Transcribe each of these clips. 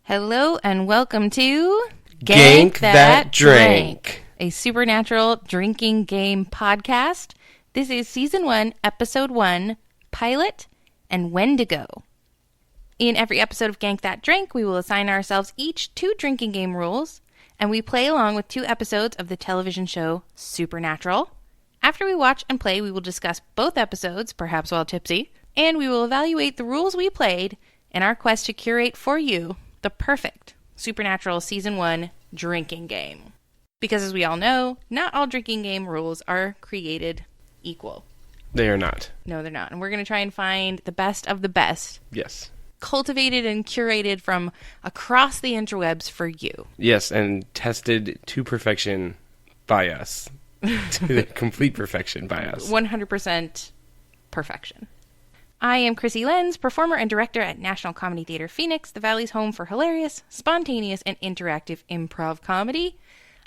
Hello and welcome to Gank That Drank, a Supernatural Drinking Game Podcast. This is Season 1, Episode 1, Pilot and Wendigo. In every episode of Gank That Drank, we will assign ourselves each 2 drinking game rules, and we play along with 2 episodes of the television show Supernatural. After we watch and play, we will discuss both episodes, perhaps while tipsy, and we will evaluate the rules we played in our quest to curate for you the perfect Supernatural Season 1 drinking game. Because as we all know, not all drinking game rules are created equal. They are not. No, they're not. And we're going to try and find the best of the best. Yes. Cultivated and curated from across the interwebs for you. Yes, and tested to perfection by us. To complete perfection by us. 100% perfection. I am Chrissy Lenz, performer and director at National Comedy Theater Phoenix, the Valley's home for hilarious, spontaneous, and interactive improv comedy.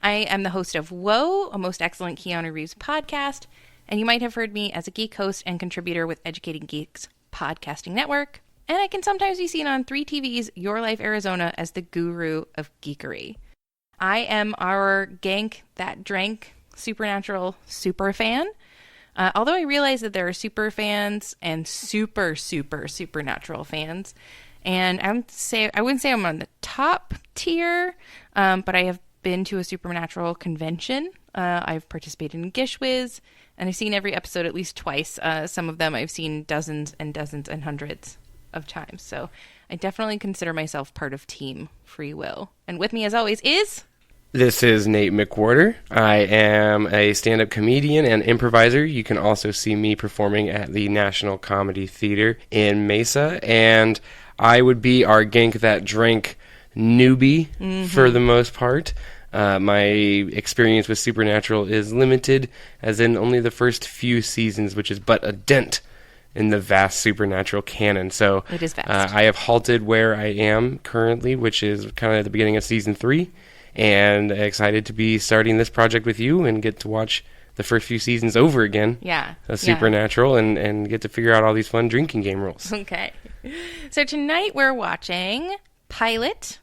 I am the host of Whoa, a most excellent Keanu Reeves podcast, and you might have heard me as a geek host and contributor with Educating Geeks Podcasting Network, and I can sometimes be seen on 3TV's Your Life Arizona as the guru of geekery. I am our Gank That Drank Supernatural super fan. Although I realize that there are super fans and super Supernatural fans, and I wouldn't say I'm on the top tier, but I have been to a Supernatural convention. I've participated in Gishwiz, and I've seen every episode at least twice. Some of them I've seen dozens and dozens and hundreds of times. So I definitely consider myself part of Team Free Will. And with me, as always, is... This is Nate McWhorter. I am a stand-up comedian and improviser. You can also see me performing at the National Comedy Theater in Mesa. And I would be our Gank That Drank newbie for the most part. My experience with Supernatural is limited, as in only the first few seasons, which is but a dent in the vast Supernatural canon. So it is vast. I have halted where I am currently, which is kind of at the beginning of Season 3. And excited to be starting this project with you and get to watch the first few seasons over again. Yeah. Supernatural and get to figure out all these fun drinking game rules. Okay. So tonight we're watching Pilot,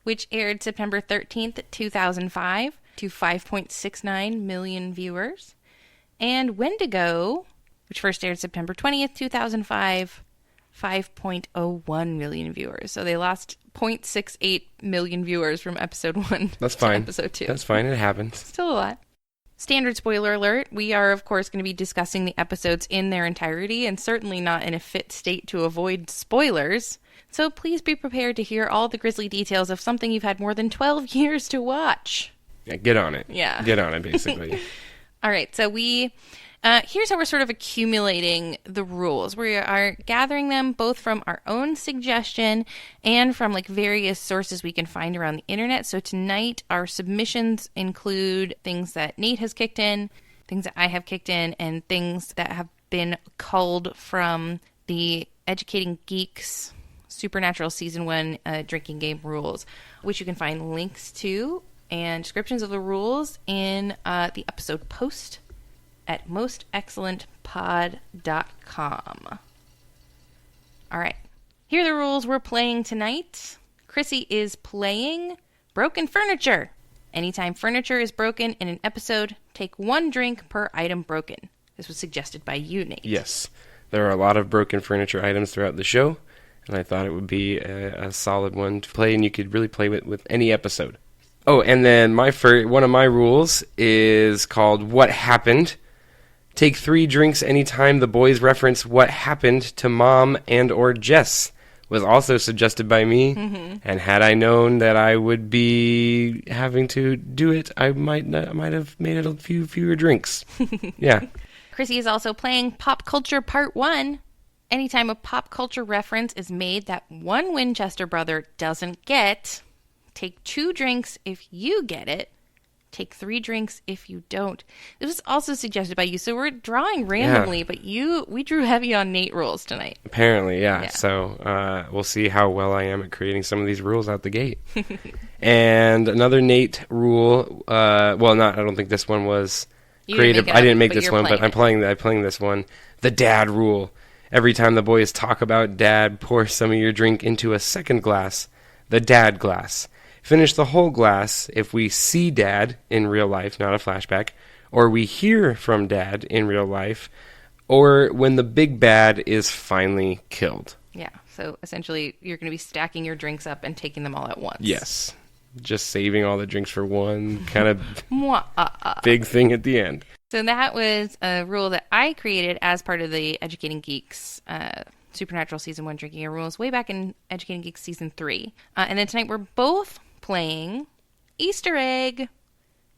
which aired September 13th, 2005 to 5.69 million viewers. And Wendigo, which first aired September 20th, 2005, 5.01 million viewers. So they lost 0.68 million viewers from episode 1 That's to fine. episode 2. That's fine. It happens. Still a lot. Standard spoiler alert. We are, of course, going to be discussing the episodes in their entirety and certainly not in a fit state to avoid spoilers. So please be prepared to hear all the grisly details of something you've had more than 12 years to watch. Yeah, get on it. Yeah. Get on it, basically. All right. So here's how we're sort of accumulating the rules. We are gathering them both from our own suggestion and from various sources we can find around the internet. So tonight our submissions include things that Nate has kicked in, things that I have kicked in, and things that have been culled from the Educating Geeks Supernatural Season 1 drinking game rules, which you can find links to and descriptions of the rules in the episode post at mostexcellentpod.com. All right. Here are the rules we're playing tonight. Chrissy is playing Broken Furniture. Anytime furniture is broken in an episode, take 1 drink per item broken. This was suggested by you, Nate. Yes. There are a lot of broken furniture items throughout the show, and I thought it would be a solid one to play, and you could really play with any episode. Oh, and then one of my rules is called What Happened. Take 3 drinks anytime the boys reference what happened to Mom and or Jess. Was also suggested by me, and had I known that I would be having to do it, I might have made it a few fewer drinks. Yeah. Chrissy is also playing Pop Culture Part 1. Anytime a pop culture reference is made that one Winchester brother doesn't get, take 2 drinks if you get it. Take 3 drinks if you don't. This was also suggested by you, so we're drawing randomly, but we drew heavy on Nate rules tonight. Apparently, yeah. So we'll see how well I am at creating some of these rules out the gate. And another Nate rule, I don't think this one was creative. I didn't make this one, but I'm playing this one. The dad rule. Every time the boys talk about dad, pour some of your drink into a second glass. the dad glass. Finish the whole glass if we see dad in real life, not a flashback, or we hear from dad in real life, or when the big bad is finally killed. Yeah, so essentially you're going to be stacking your drinks up and taking them all at once. Yes. Just saving all the drinks for one kind of big thing at the end. So that was a rule that I created as part of the Educating Geeks Supernatural Season 1 Drinking Game rules way back in Educating Geeks Season 3. And then tonight we're both playing Easter Egg.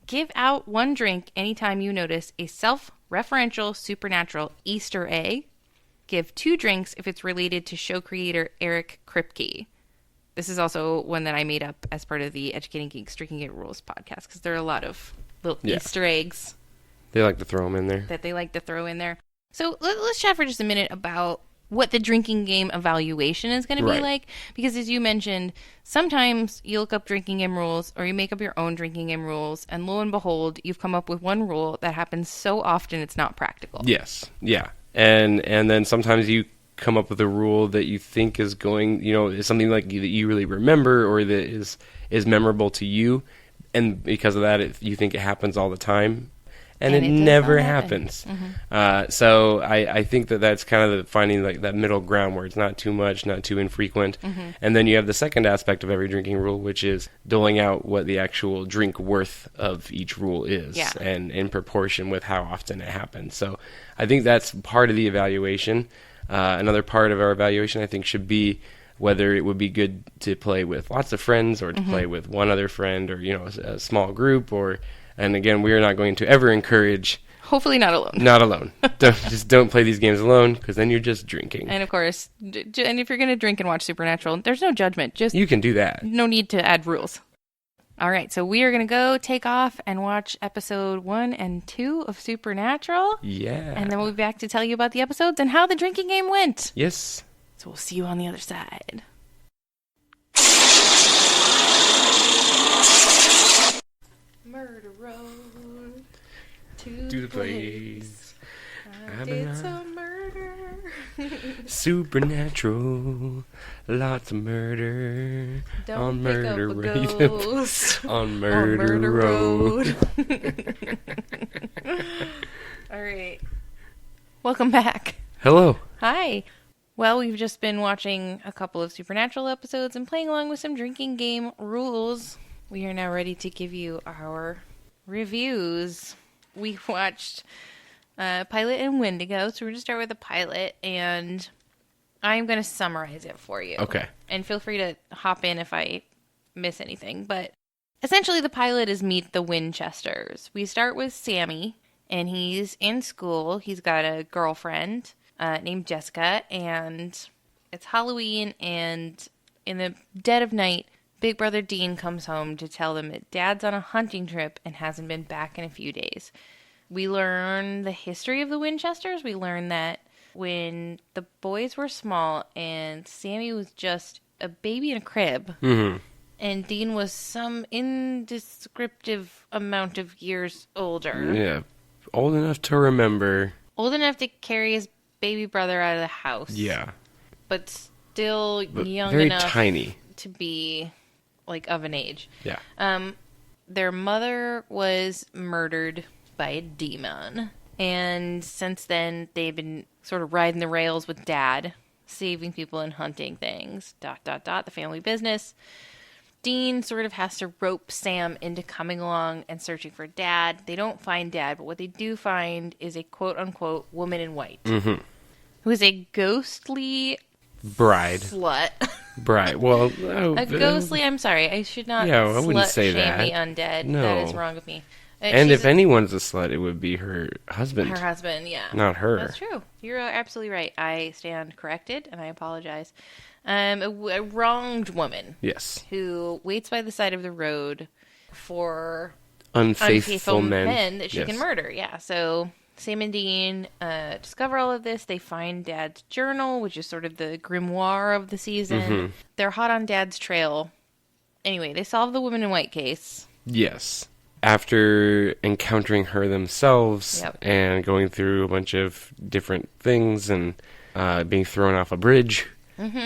Give out one drink anytime you notice a self-referential supernatural Easter egg. Give 2 drinks if it's related to show creator Eric Kripke. This is also one that I made up as part of the Educating Geeks Drinking Game Rules podcast because there are a lot of little Easter eggs. They like to throw them in there. That they like to throw in there. So let's chat for just a minute about what the drinking game evaluation is going to be like. Because as you mentioned, sometimes you look up drinking game rules or you make up your own drinking game rules. And lo and behold, you've come up with one rule that happens so often it's not practical. Yes. Yeah. And then sometimes you come up with a rule that you think is going, is something like that you really remember or that is memorable to you. And because of that, you think it happens all the time. And it never happens. Mm-hmm. So I think that's kind of finding like that middle ground where it's not too much, not too infrequent. Mm-hmm. And then you have the second aspect of every drinking rule, which is doling out what the actual drink worth of each rule is, and in proportion with how often it happens. So I think that's part of the evaluation. Another part of our evaluation, I think, should be whether it would be good to play with lots of friends or to play with one other friend or, a small group or... And again, we are not going to ever encourage... Hopefully not alone. Not alone. Don't play these games alone, because then you're just drinking. And of course, and if you're going to drink and watch Supernatural, there's no judgment. Just you can do that. No need to add rules. All right, so we are going to go take off and watch episode 1 and 2 of Supernatural. Yeah. And then we'll be back to tell you about the episodes and how the drinking game went. Yes. So we'll see you on the other side. Murder road to the place. I did some murder. Supernatural, lots of murder. Don't on pick murder up a road. ghost on murder road. All right. Welcome back. Hello. Hi. Well, we've just been watching a couple of Supernatural episodes and playing along with some drinking game rules. We are now ready to give you our reviews. We watched Pilot and Wendigo, so we're going to start with the pilot, and I'm going to summarize it for you. Okay. And feel free to hop in if I miss anything. But essentially, the pilot is Meet the Winchesters. We start with Sammy, and he's in school. He's got a girlfriend named Jessica, and it's Halloween, and in the dead of night, Big Brother Dean comes home to tell them that Dad's on a hunting trip and hasn't been back in a few days. We learn the history of the Winchesters. We learn that when the boys were small and Sammy was just a baby in a crib, and Dean was some indescriptive amount of years older. Yeah, old enough to remember. Old enough to carry his baby brother out of the house. Yeah. But still young very enough tiny to be... like of an age. Yeah. Their mother was murdered by a demon. And since then, they've been sort of riding the rails with Dad, saving people and hunting things. ... The family business. Dean sort of has to rope Sam into coming along and searching for Dad. They don't find Dad, but what they do find is a quote-unquote woman in white. Who is a ghostly... bride. Slut. Bride. Well, a ghostly. I'm sorry. I should not. Yeah, I wouldn't say shame that. the undead. No. That is wrong of me. And if anyone's a slut, it would be her husband. Her husband, yeah. Not her. That's true. You're absolutely right. I stand corrected, and I apologize. A wronged woman. Yes. Who waits by the side of the road for unfaithful men that she can murder. Yeah. So Sam and Dean discover all of this. They find Dad's journal, which is sort of the grimoire of the season. They're hot on Dad's trail. Anyway, they solve the woman in white case. Yes. After encountering her themselves and going through a bunch of different things and being thrown off a bridge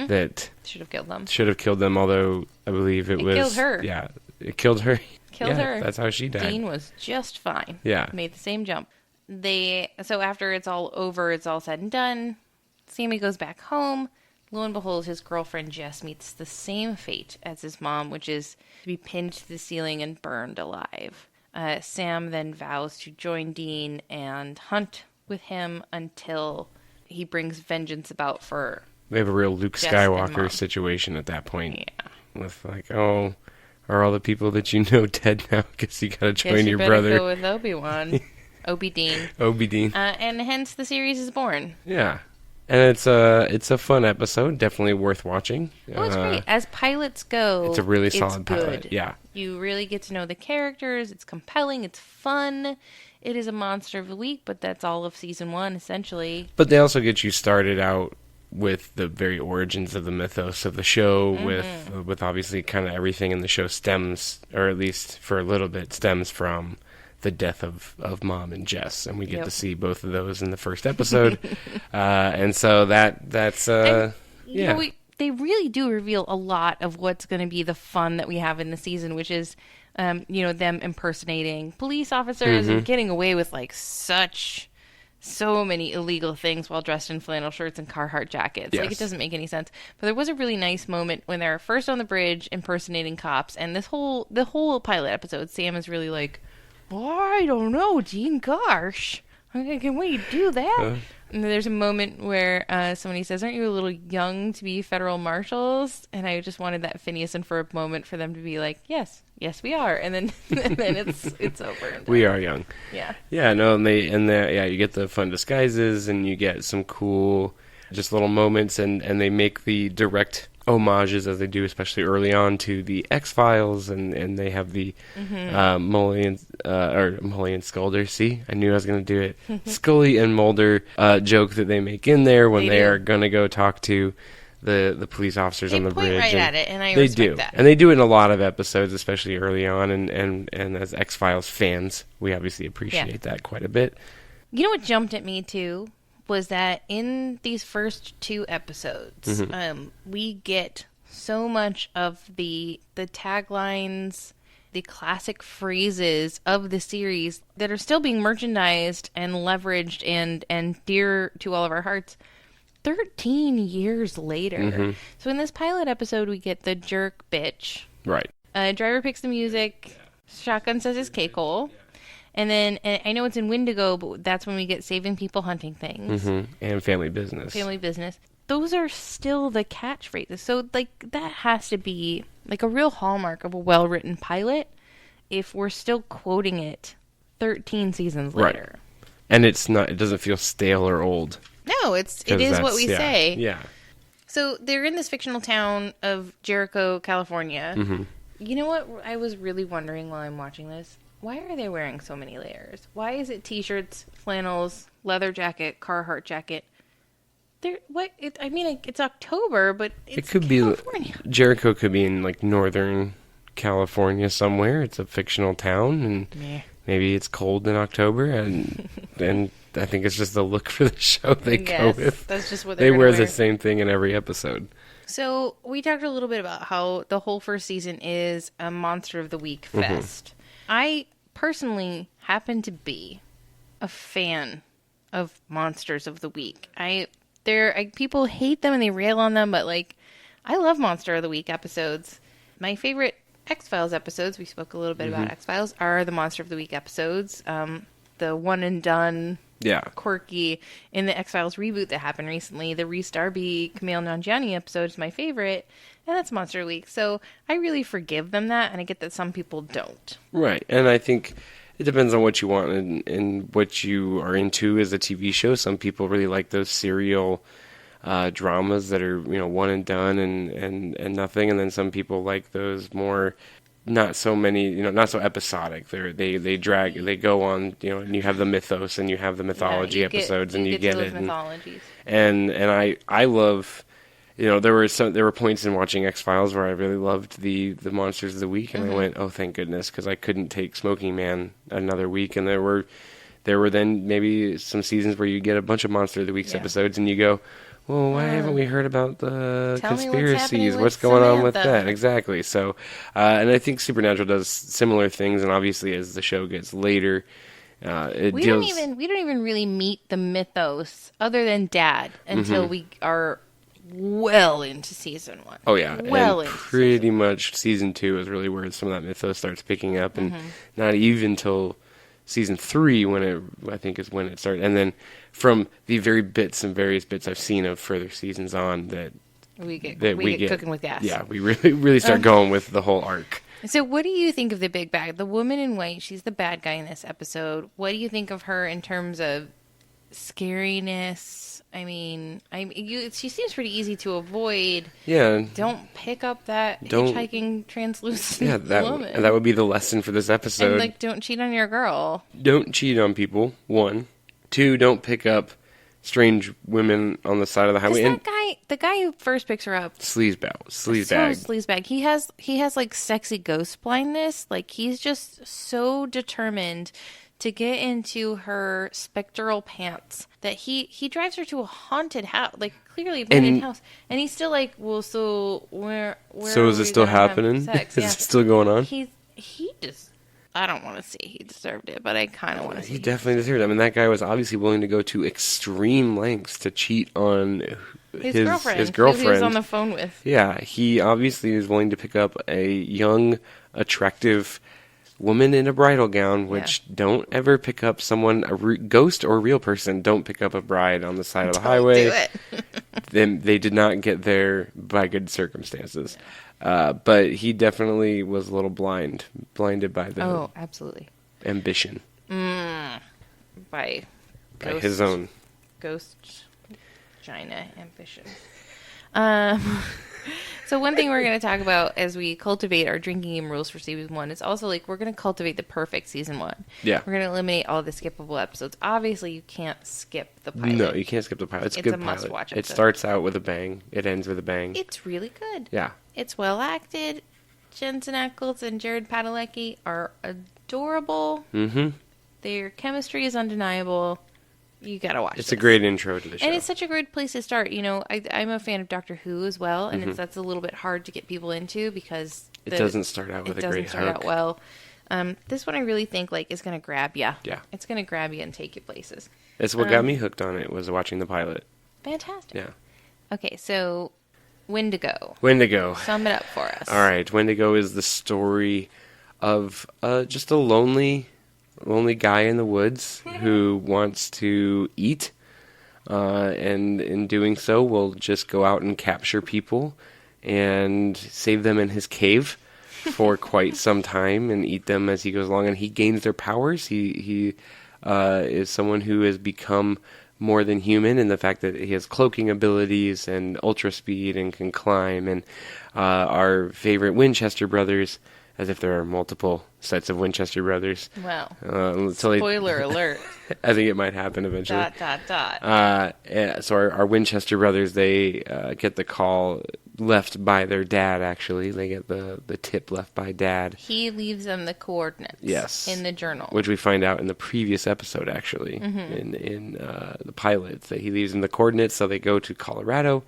that should have killed them. Should have killed them, although I believe it was... killed her. Yeah, it killed her. Killed her. That's how she died. Dean was just fine. Yeah. Made the same jump. So after it's all over, it's all said and done, Sammy goes back home. Lo and behold, his girlfriend Jess meets the same fate as his mom, which is to be pinned to the ceiling and burned alive. Sam then vows to join Dean and hunt with him until he brings vengeance about for We have a real Luke Jess and Mom. Skywalker situation at that point. Yeah. With like, oh, are all the people that you know dead now? Because you gotta join your brother. Go with Obi-Wan. Obi-Dean. Obi-Dean. And hence the series is born. Yeah. And it's a fun episode, definitely worth watching. Oh, it's great. As pilots go, it's a really solid pilot. Good. Yeah. You really get to know the characters. It's compelling. It's fun. It is a monster of the week, but that's all of season 1, essentially. But they also get you started out with the very origins of the mythos of the show, with obviously kind of everything in the show stems, or at least for a little bit, stems from the death of Mom and Jess, and we get to see both of those in the first episode. And so that's you know, they really do reveal a lot of what's going to be the fun that we have in the season, which is them impersonating police officers and getting away with like so many illegal things while dressed in flannel shirts and Carhartt jackets. Yes. Like, it doesn't make any sense. But there was a really nice moment when they're first on the bridge impersonating cops, and the whole pilot episode, Sam is really like, well, I don't know, Dean, gosh. Can we do that? And there's a moment where somebody says, aren't you a little young to be federal marshals? And I just wanted that Phineas and Ferb moment for them to be like, yes, we are. And then it's over. We are young. Yeah. Yeah, no, and you get the fun disguises, and you get some cool just little moments, and they make the direct homages, as they do, especially early on, to the X-Files, and they have the Mully and Sculder. See, I knew I was going to do it. Scully and Mulder joke that they make in there when they are going to go talk to the police officers on the bridge. They point right at it, and I they respect do. that. And they do it in a lot of episodes, especially early on, and as X-Files fans, we obviously appreciate that quite a bit. You know what jumped at me, too? Was that in these first 2 episodes, we get so much of the taglines, the classic phrases of the series that are still being merchandised and leveraged and dear to all of our hearts 13 years later. So in this pilot episode, we get the jerk bitch. Right. Driver picks the music. Shotgun says his cake hole. And then, and I know it's in Wendigo, but that's when we get saving people, hunting things. And family business. Family business. Those are still the catchphrases. So, like, that has to be, like, a real hallmark of a well-written pilot if we're still quoting it 13 seasons later. Right. And it doesn't feel stale or old. No, it is what we say. Yeah. So, they're in this fictional town of Jericho, California. You know what I was really wondering while I'm watching this? Why are they wearing so many layers? Why is it t-shirts, flannels, leather jacket, Carhartt jacket? It's October, but it's California. Jericho could be in like northern California somewhere. It's a fictional town, and maybe it's cold in October, and I think it's just the look for the show they go with. That's just what they wear. The same thing in every episode. So we talked a little bit about how the whole first season is a Monster of the Week fest. I personally happen to be a fan of Monsters of the Week. People hate them and they rail on them, but like, I love Monster of the Week episodes. My favorite X-Files episodes, we spoke a little bit about X-Files, are the Monster of the Week episodes. The one and done, quirky, in the X-Files reboot that happened recently, the Reese Darby, Kumail Nanjiani episode is my favorite. And that's Monster Week. So I really forgive them that, and I get that some people don't. Right. And I think it depends on what you want and what you are into as a TV show. Some people really like those serial dramas that are, one and done and nothing. And then some people like those more, not so many, not so episodic. They go on, and you have the mythos and you have the mythology episodes and you get it. Mythologies. And I love... there were points in watching X-Files where I really loved the Monsters of the Week, and I went, oh, thank goodness, because I couldn't take Smoking Man another week. And there were then maybe some seasons where you get a bunch of Monster of the Week's episodes, and you go, well, why haven't we heard about the Tell me what's happening conspiracies? with What's going on with Samantha. that? Exactly. So, and I think Supernatural does similar things, and obviously as the show gets later, We don't even really meet the mythos other than Dad until we are well into season 1. Oh yeah, well and into pretty much season 2 is really where some of that mythos starts picking up, and not even till season 3 I think is when it started, and then from the various bits I've seen of further seasons on that we get cooking with gas. Yeah, we really start going with the whole arc. So what do you think of the big bad? The woman in white, she's the bad guy in this episode. What do you think of her in terms of scariness? I mean, she seems pretty easy to avoid. Yeah. Don't pick up that hitchhiking translucent woman. And that would be the lesson for this episode. And, like, don't cheat on your girl. Don't cheat on people, 1. 2, don't pick up strange women on the side of the highway. And the guy who first picks her up, sleazebag. He has like sexy ghost blindness. Like, he's just so determined to get into her spectral pants that he drives her to a haunted house, like clearly abandoned house, and he's still like, well, so where so is it still happening? Is it still going on? He just, I don't want to say he deserved it, but I kind of want to say he definitely deserved it. I mean, that guy was obviously willing to go to extreme lengths to cheat on his girlfriend who he was on the phone with. Yeah, he obviously was willing to pick up a young, attractive woman in a bridal gown, which don't ever pick up someone, ghost or real person, don't pick up a bride on the side of the highway. Do it. Then they did not get there by good circumstances. But he definitely was a little blinded by the absolutely ambition. By his own ghost vagina ambition. So one thing we're going to talk about as we cultivate our drinking game rules for season 1 is also, like, we're going to cultivate the perfect season 1. Yeah. We're going to eliminate all the skippable episodes. Obviously, you can't skip the pilot. No, you can't skip the pilot. It's a good pilot. Must-watch It episode. Starts out with a bang. It ends with a bang. It's really good. Yeah. It's well acted. Jensen Ackles and Jared Padalecki are adorable. Mm-hmm. Their chemistry is undeniable. You gotta watch It's this. a great intro to the show. And it's such a great place to start. You know, I'm a fan of Doctor Who as well, and that's a little bit hard to get people into because it doesn't start out with a great hook. It doesn't start out well. This one I really think, like, is going to grab you. Yeah. It's going to grab you and take you places. It's what got me hooked on it, was watching the pilot. Fantastic. Yeah. Okay, so Wendigo. Sum it up for us. All right. Wendigo is the story of just a lonely guy in the woods who wants to eat, and in doing so will just go out and capture people and save them in his cave for quite some time and eat them as he goes along, and he gains their powers. He is someone who has become more than human in the fact that he has cloaking abilities and ultra speed and can climb, and our favorite Winchester brothers, as if there are multiple sets of Winchester brothers. Well, spoiler alert. I think it might happen eventually. ... So our Winchester brothers, they get the call left by their dad, actually. They get the tip left by Dad. He leaves them the coordinates. Yes. In the journal. Which we find out in the previous episode, actually, in the pilot, that he leaves them the coordinates, so they go to Colorado,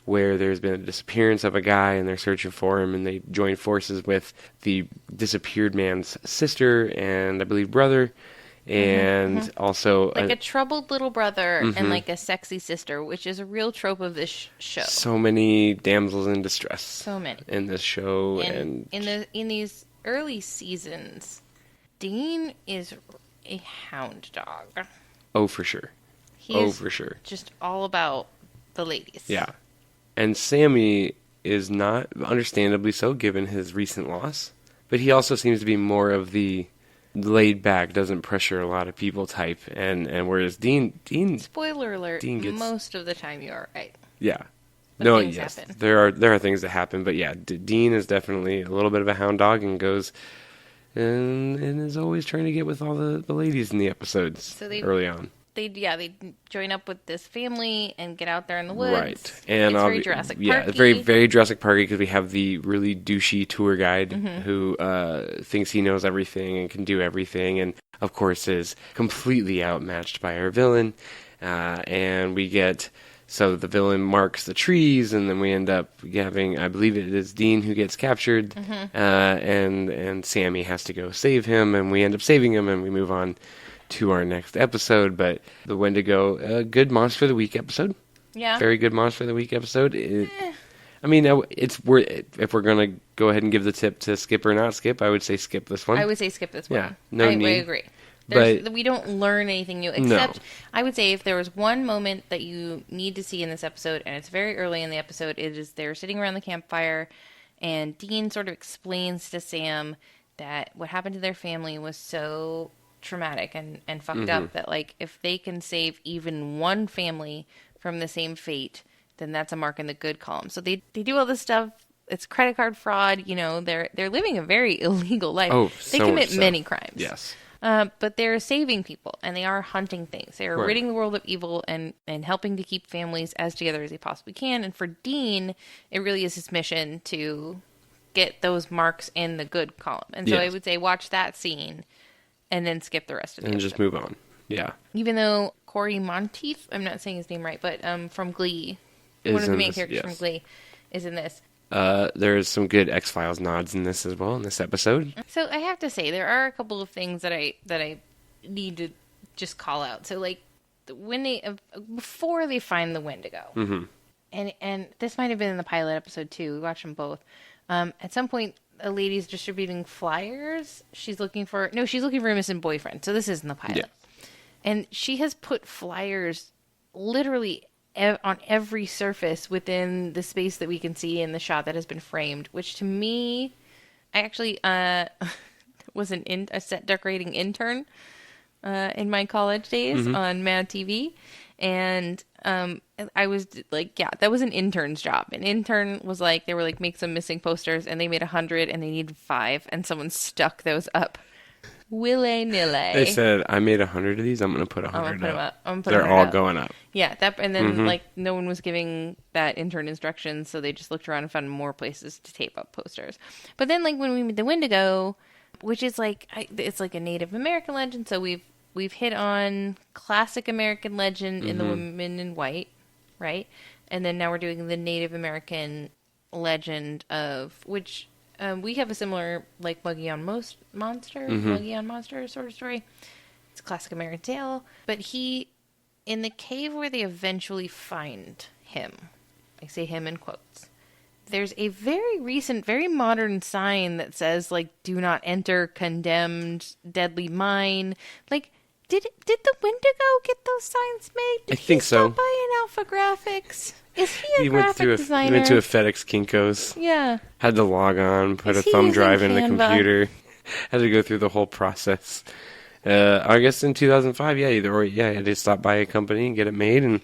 where there's been a disappearance of a guy, and they're searching for him, and they join forces with the disappeared man's sister and, I believe, brother, and also... like a troubled little brother and, like, a sexy sister, which is a real trope of this show. So many damsels in distress. So many. In this show, and in these early seasons, Dean is a hound dog. Oh, for sure. For sure. Just all about the ladies. Yeah. And Sammy is not, understandably so, given his recent loss. But he also seems to be more of the laid back, doesn't pressure a lot of people type. And whereas Dean... Spoiler alert, Dean gets, most of the time you are right. Yeah. But things happen. There are things that happen. But yeah, Dean is definitely a little bit of a hound dog and goes... And is always trying to get with all the ladies in the episodes early on. They join up with this family and get out there in the woods. Right. And it's very Jurassic Parky. Yeah, it's very, very Jurassic Parky because we have the really douchey tour guide who thinks he knows everything and can do everything, and of course is completely outmatched by our villain. And we get So the villain marks the trees, and then we end up having, I believe it is Dean who gets captured, and Sammy has to go save him, and we end up saving him, and we move on to our next episode. But the Wendigo, a good Monster of the Week episode. Yeah. Very good Monster of the Week episode. I mean, it's worth, if we're going to go ahead and give the tip to skip or not skip, I would say skip this one. I would say skip this one. Yeah, no need. I agree. But we don't learn anything new, except I would say if there was one moment that you need to see in this episode, and it's very early in the episode, it is they're sitting around the campfire, and Dean sort of explains to Sam that what happened to their family was so traumatic and fucked up that, like, if they can save even one family from the same fate, then that's a mark in the good column. So they do all this stuff. It's credit card fraud. You know, they're living a very illegal life. Oh, they commit many crimes. Yes. But they're saving people, and they are hunting things. They are ridding the world of evil and helping to keep families as together as they possibly can. And for Dean, it really is his mission to get those marks in the good column. And so I would say watch that scene and then skip the rest of it. And just move on. Yeah. Even though Corey Monteith, I'm not saying his name right, but from Glee, one of the main characters from Glee, is in this. There's some good X-Files nods in this as well, in this episode. So I have to say, there are a couple of things that I need to just call out. So, like, when before they find the Wendigo, and this might have been in the pilot episode too, we watched them both. At some point, a lady's distributing flyers. She's looking for a missing boyfriend. So this isn't the pilot. Yeah. And she has put flyers literally on every surface within the space that we can see in the shot that has been framed, which to me, I actually was a set decorating intern in my college days on Mad TV. And I was like, yeah, that was an intern's job. An intern was like, they were like, make some missing posters, and they made 100 and they needed 5, and someone stuck those up. Willy-nilly. They said, I made 100 of these, I'm going to put 100 up. They're all going up. Yeah, and then like no one was giving that intern instructions, so they just looked around and found more places to tape up posters. But then, like, when we meet the Wendigo, which is like, it's like a Native American legend, so we've hit on classic American legend in the women in white, right? And then now we're doing the Native American legend of which. We have a similar, like, Muggy on Monster sort of story. It's a classic American tale. But in the cave where they eventually find him, I say him in quotes, there's a very recent, very modern sign that says, like, do not enter, condemned, deadly mine. Like, did the Wendigo get those signs made? I think so. Did he stop by an Alpha Graphics? Is he a graphic designer? He went to a FedEx Kinko's. Yeah. Had to log on, put a thumb drive in the computer. Had to go through the whole process. I guess in 2005, he had to stop by a company and get it made, and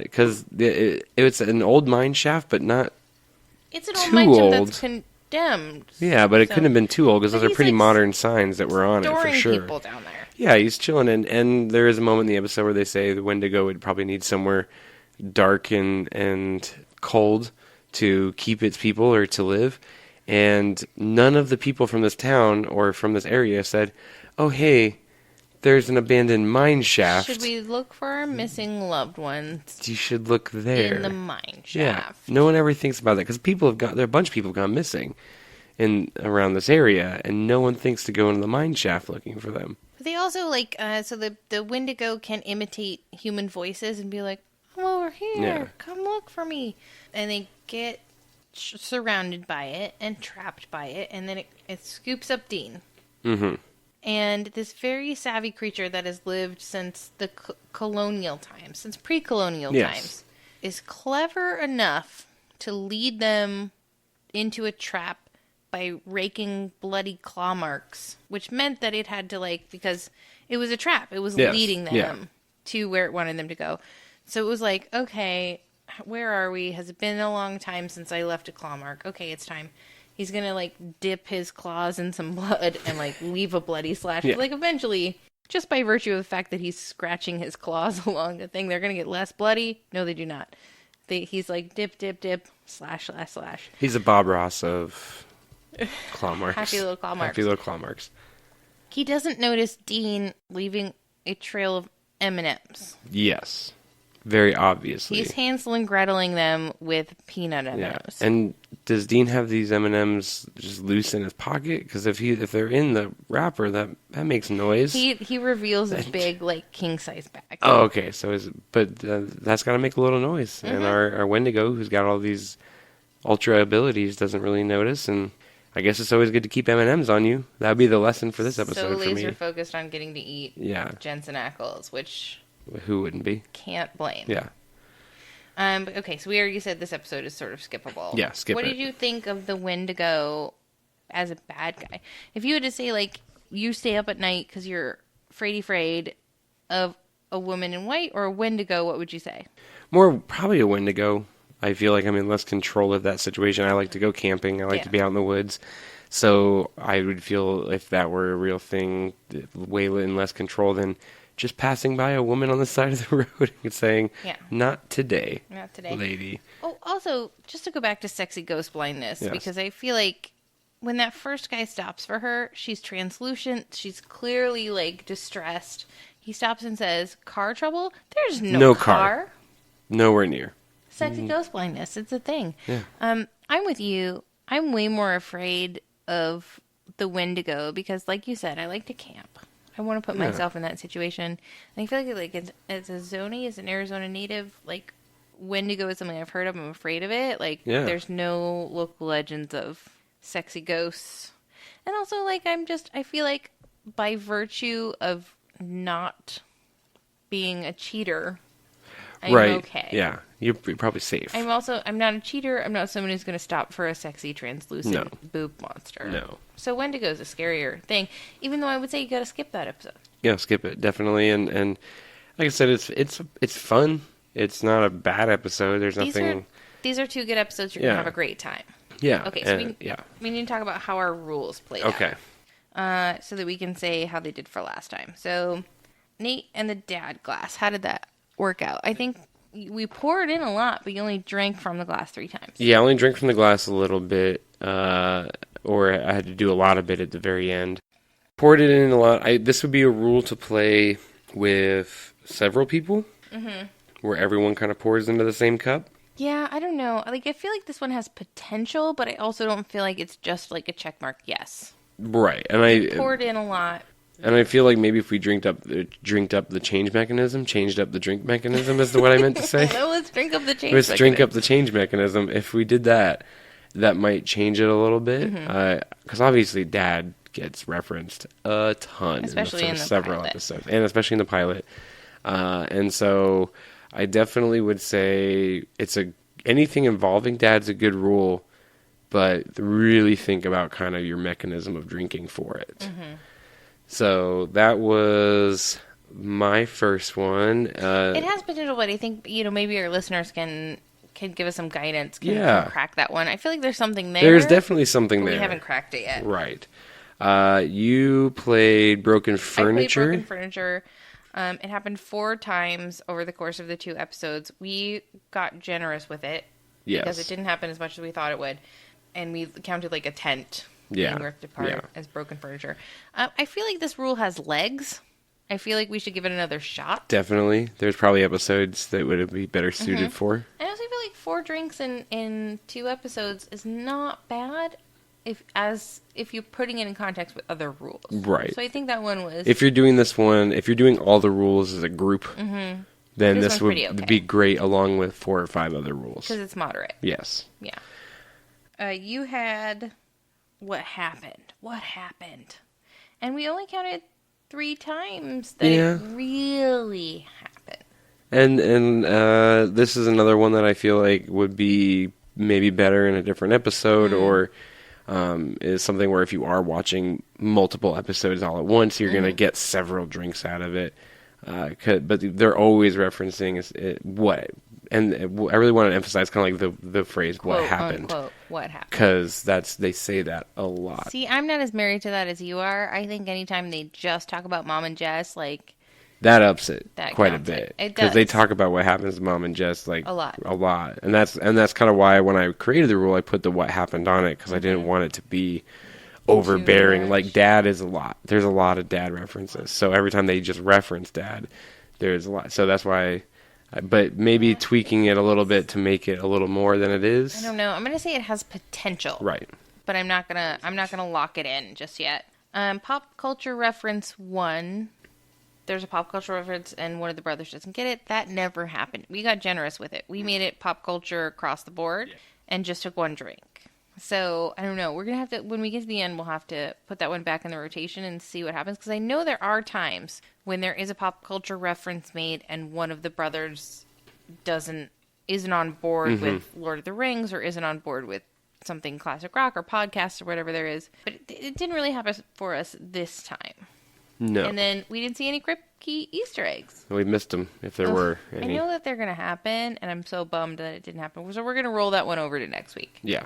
because it's an old mine shaft, but not. It's an old mine shaft that's condemned. Yeah, but it couldn't have been too old because those are pretty modern signs that were on it for sure. People down there. Yeah, he's chilling, and there is a moment in the episode where they say the Wendigo would probably need somewhere dark and cold to keep its people or to live, and none of the people from this town or from this area said, oh hey, there's an abandoned mine shaft. Should we look for our missing loved ones? You should look there. In the mine shaft. Yeah, no one ever thinks about that because there are a bunch of people have gone missing around this area, and no one thinks to go into the mine shaft looking for them. They also, like, so the Wendigo can imitate human voices and be like, I'm over here, come look for me. And they get surrounded by it and trapped by it, and then it scoops up Dean. Mm-hmm. And this very savvy creature that has lived since the colonial times, since pre-colonial times, is clever enough to lead them into a trap by raking bloody claw marks, which meant that it had to, like, because it was a trap. It was leading them to where it wanted them to go. So it was like, okay, where are we? Has it been a long time since I left a claw mark? Okay, it's time. He's going to, like, dip his claws in some blood and, like, leave a bloody slash. Yeah. Like, eventually, just by virtue of the fact that he's scratching his claws along the thing, they're going to get less bloody. No, they do not. He's like, dip, dip, dip, slash, slash, slash. He's a Bob Ross of claw marks. Happy little claw marks. Happy little claw marks. He doesn't notice Dean leaving a trail of M&Ms. Yes. very obviously. He's Hansel and Greteling them with peanut M&Ms. Yeah. And does Dean have these M&Ms just loose in his pocket? Because if they're in the wrapper, that makes noise. He reveals a big, like, king-size bag. Oh, okay. So that's got to make a little noise. And our Wendigo, who's got all these ultra abilities, doesn't really notice. And I guess it's always good to keep M&Ms on you. That would be the lesson for this episode for me. So laser focused on getting to eat Jensen Ackles, which... Who wouldn't be? Can't blame. Yeah. But okay, so we already said this episode is sort of skippable. Yeah, skip it. What did you think of the Wendigo as a bad guy? If you had to say, like, you stay up at night because you're afraid of a woman in white or a Wendigo, what would you say? More probably a Wendigo. I feel like I'm in less control of that situation. I like to go camping. I like to be out in the woods. So I would feel if that were a real thing, way in less control than just passing by a woman on the side of the road and saying, not today, lady. Oh, also, just to go back to sexy ghost blindness, because I feel like when that first guy stops for her, she's translucent. She's clearly, like, distressed. He stops and says, car trouble? There's no car. Nowhere near. Sexy ghost blindness. It's a thing. Yeah. I'm with you. I'm way more afraid of the Wendigo because, like you said, I like to camp. I want to put myself in that situation. And I feel like as a Zoni, as an Arizona native, like, Wendigo is something I've heard of. I'm afraid of it. Like, there's no local legends of sexy ghosts. And also, like, I feel like by virtue of not being a cheater, I'm okay. Yeah. You're probably safe. I'm not a cheater. I'm not someone who's going to stop for a sexy, translucent boob monster. No. So Wendigo's a scarier thing, even though I would say you got to skip that episode. Yeah, skip it, definitely. And like I said, it's fun. It's not a bad episode. There's nothing... These are two good episodes. You're going to have a great time. Yeah. Okay, so we need to talk about how our rules played out. Okay. So that we can say how they did for last time. So Nate and the dad glass, how did that work out? I think... we poured in a lot, but you only drank from the glass 3 times. Yeah, I only drank from the glass a little bit, or I had to do a lot of it at the very end. Poured it in a lot. This would be a rule to play with several people, where everyone kind of pours into the same cup. Yeah, I don't know. Like, I feel like this one has potential, but I also don't feel like it's just like a checkmark yes. Right, and I poured in a lot. And I feel like maybe if we changed up the drink mechanism is what I meant to say. No, let's drink up the change Let's mechanism. drink up the change mechanism. If we did that, that might change it a little bit. Because obviously Dad gets referenced a ton. Especially in the several pilot. episodes. And especially in the pilot. And so I definitely would say anything involving Dad's a good rule, but really think about kind of your mechanism of drinking for it. So that was my first one. It has potential, but I think maybe our listeners can give us some guidance. Can crack that one. I feel like there's something there. There's definitely something there. We haven't cracked it yet. Right. You played Broken Furniture. I played Broken Furniture. It happened 4 times over the course of the 2 episodes. We got generous with it because it didn't happen as much as we thought it would, and we counted like a tent. Being ripped apart as broken furniture. I feel like this rule has legs. I feel like we should give it another shot. Definitely. There's probably episodes that would be better suited for. I also feel like 4 drinks in 2 episodes is not bad if you're putting it in context with other rules. Right. So I think that one was... If you're doing all the rules as a group, then this would be great along with 4 or 5 other rules. Because it's moderate. Yes. Yeah. You had... What happened? And we only counted 3 times that it really happened. And this is another one that I feel like would be maybe better in a different episode, or is something where if you are watching multiple episodes all at once, you're going to get several drinks out of it. But they're always referencing what. And I really want to emphasize kind of like the phrase, Quote, what happened. Unquote, what happened. Because they say that a lot. See, I'm not as married to that as you are. I think anytime they just talk about Mom and Jess, like... That ups it that quite a bit. It does. Because they talk about what happens to Mom and Jess like... A lot. And that's kind of why when I created the rule, I put the what happened on it. Because I didn't want it to be overbearing. Like, Dad is a lot. There's a lot of Dad references. So every time they just reference Dad, there's a lot. So that's why... But maybe tweaking it a little bit to make it a little more than it is. I don't know. I'm gonna say it has potential. Right. But I'm not gonna lock it in just yet. Pop culture reference 1. There's a pop culture reference and one of the brothers doesn't get it. That never happened. We got generous with it. We made it pop culture across the board and just took one drink. So, I don't know. We're going to have to, when we get to the end, we'll have to put that one back in the rotation and see what happens. Because I know there are times when there is a pop culture reference made and one of the brothers isn't on board with Lord of the Rings or isn't on board with something classic rock or podcast or whatever there is. But it didn't really happen for us this time. No. And then we didn't see any crypty Easter eggs. We missed them, if there were any. I know that they're going to happen, and I'm so bummed that it didn't happen. So we're going to roll that one over to next week. Yeah.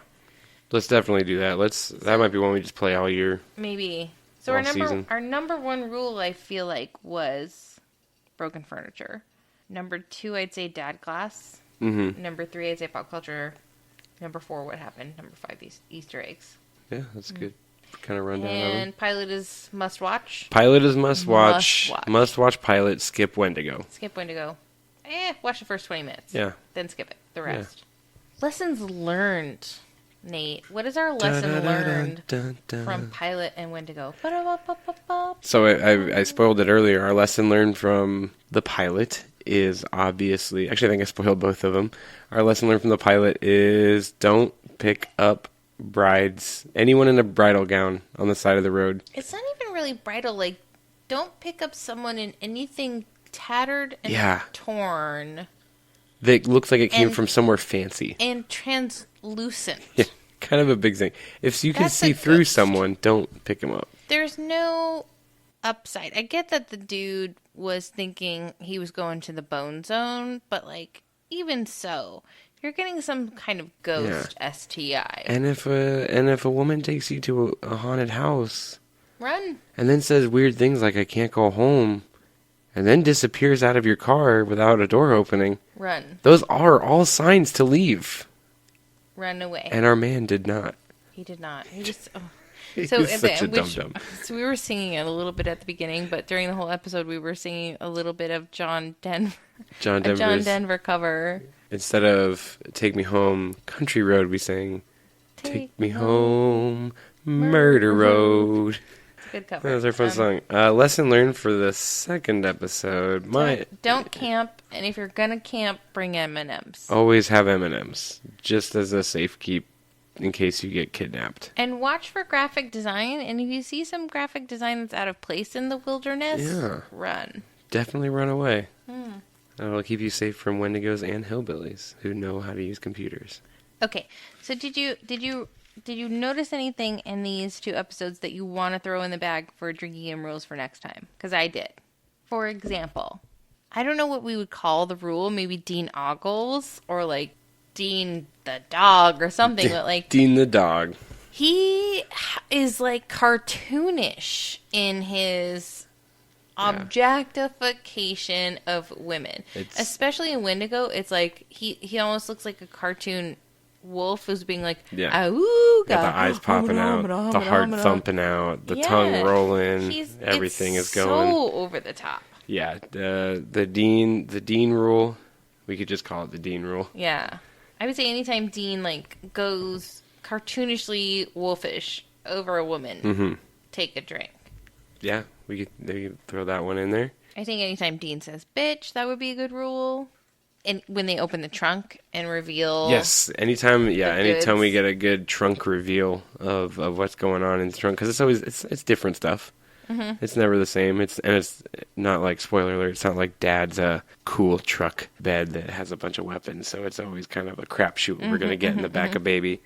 Let's definitely do that. That might be one we just play all year. Maybe. So our number 1 rule, I feel like, was broken furniture. Number 2, I'd say dad class. Mm-hmm. Number 3, I'd say pop culture. Number 4, what happened. Number 5, Easter eggs. Yeah, that's good. Kind of rundown of them. And pilot is must watch. Pilot is must watch. Must watch pilot. Skip Wendigo. Skip Wendigo. Watch the first 20 minutes. Yeah. Then skip it. The rest. Yeah. Lessons learned. Nate, what is our lesson learned from Pilot and Wendigo? So I spoiled it earlier. Our lesson learned from the Pilot is obviously... Actually, I think I spoiled both of them. Our lesson learned from the Pilot is don't pick up brides, anyone in a bridal gown on the side of the road. It's not even really bridal. Like, don't pick up someone in anything tattered and torn. That looks like it came from somewhere fancy. And translucent. Yeah, kind of a big thing. If you can see through someone, don't pick them up. There's no upside. I get that the dude was thinking he was going to the bone zone, but, like, even so... You're getting some kind of ghost STI. And if a woman takes you to a haunted house, run. And then says weird things like I can't go home, and then disappears out of your car without a door opening, run. Those are all signs to leave. Run away. And our man did not. He did not. He just He's such a dum-dum. So we were singing it a little bit at the beginning, but during the whole episode we were singing a little bit of John Denver cover. Instead of Take Me Home, Country Road, we sang Take Me Home, Murder Road. It's a good cover. That was our fun song. Lesson learned for the second episode. Don't camp, and if you're going to camp, bring M&Ms. Always have M&Ms, just as a safe keep in case you get kidnapped. And watch for graphic design, and if you see some graphic design that's out of place in the wilderness, run. Definitely run away. That'll keep you safe from Wendigos and hillbillies who know how to use computers. Okay, so did you notice anything in these 2 episodes that you want to throw in the bag for drinking game rules for next time? Because I did. For example, I don't know what we would call the rule. Maybe Dean Ogles or like Dean the dog or something. But like Dean the dog. He is like cartoonish in his objectification of women, especially in Wendigo. It's like he almost looks like a cartoon wolf who's being like, "Ooh, the eyes popping out, the heart thumping out, the tongue rolling, everything is going so over the top." Yeah, the Dean rule. We could just call it the Dean rule. Yeah, I would say anytime Dean like goes cartoonishly wolfish over a woman, take a drink. Yeah. We could throw that one in there. I think anytime Dean says bitch, that would be a good rule. And when they open the trunk and reveal... Yes, anytime we get a good trunk reveal of what's going on in the trunk. Because it's different stuff. Mm-hmm. It's never the same. It's not like, spoiler alert, it's not like Dad's cool truck bed that has a bunch of weapons. So it's always kind of a crapshoot we're going to get in the back of baby.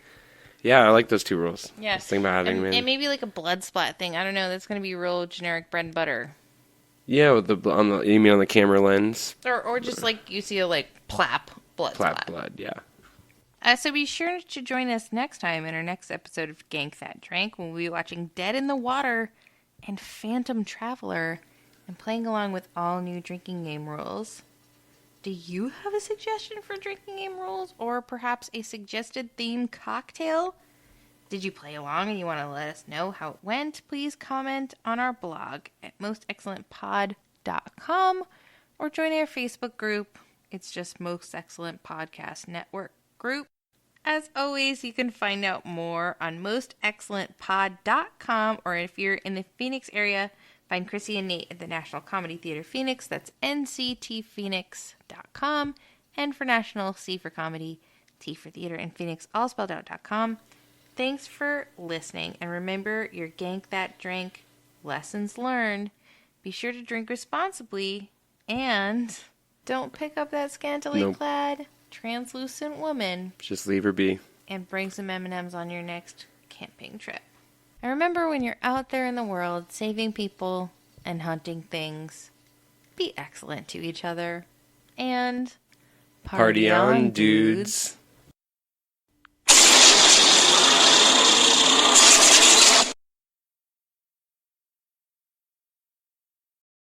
Yeah, I like those 2 rules. Yeah. Think about having them in. And maybe like a blood splat thing. I don't know. That's going to be real generic bread and butter. Yeah, with you mean on the camera lens? Or just like you see a like plap splat. Blood, yeah. So be sure to join us next time in our next episode of Gank That Drank when we'll be watching Dead in the Water and Phantom Traveler and playing along with all new drinking game rules. Do you have a suggestion for drinking game rules or perhaps a suggested themed cocktail? Did you play along and you want to let us know how it went? Please comment on our blog at mostexcellentpod.com or join our Facebook group It's just Most Excellent Podcast Network group. As always, you can find out more on mostexcellentpod.com, or if you're in the Phoenix area, find Chrissy and Nate at the National Comedy Theater Phoenix. That's nctphoenix.com. And for National, C for Comedy, T for Theater, and Phoenix, all spelled out.com. Thanks for listening, and remember your Gank That Drink lessons learned. Be sure to drink responsibly, and don't pick up that scantily clad, translucent woman. Just leave her be. And bring some M&Ms on your next camping trip. And remember, when you're out there in the world saving people and hunting things, be excellent to each other. And party on, dudes.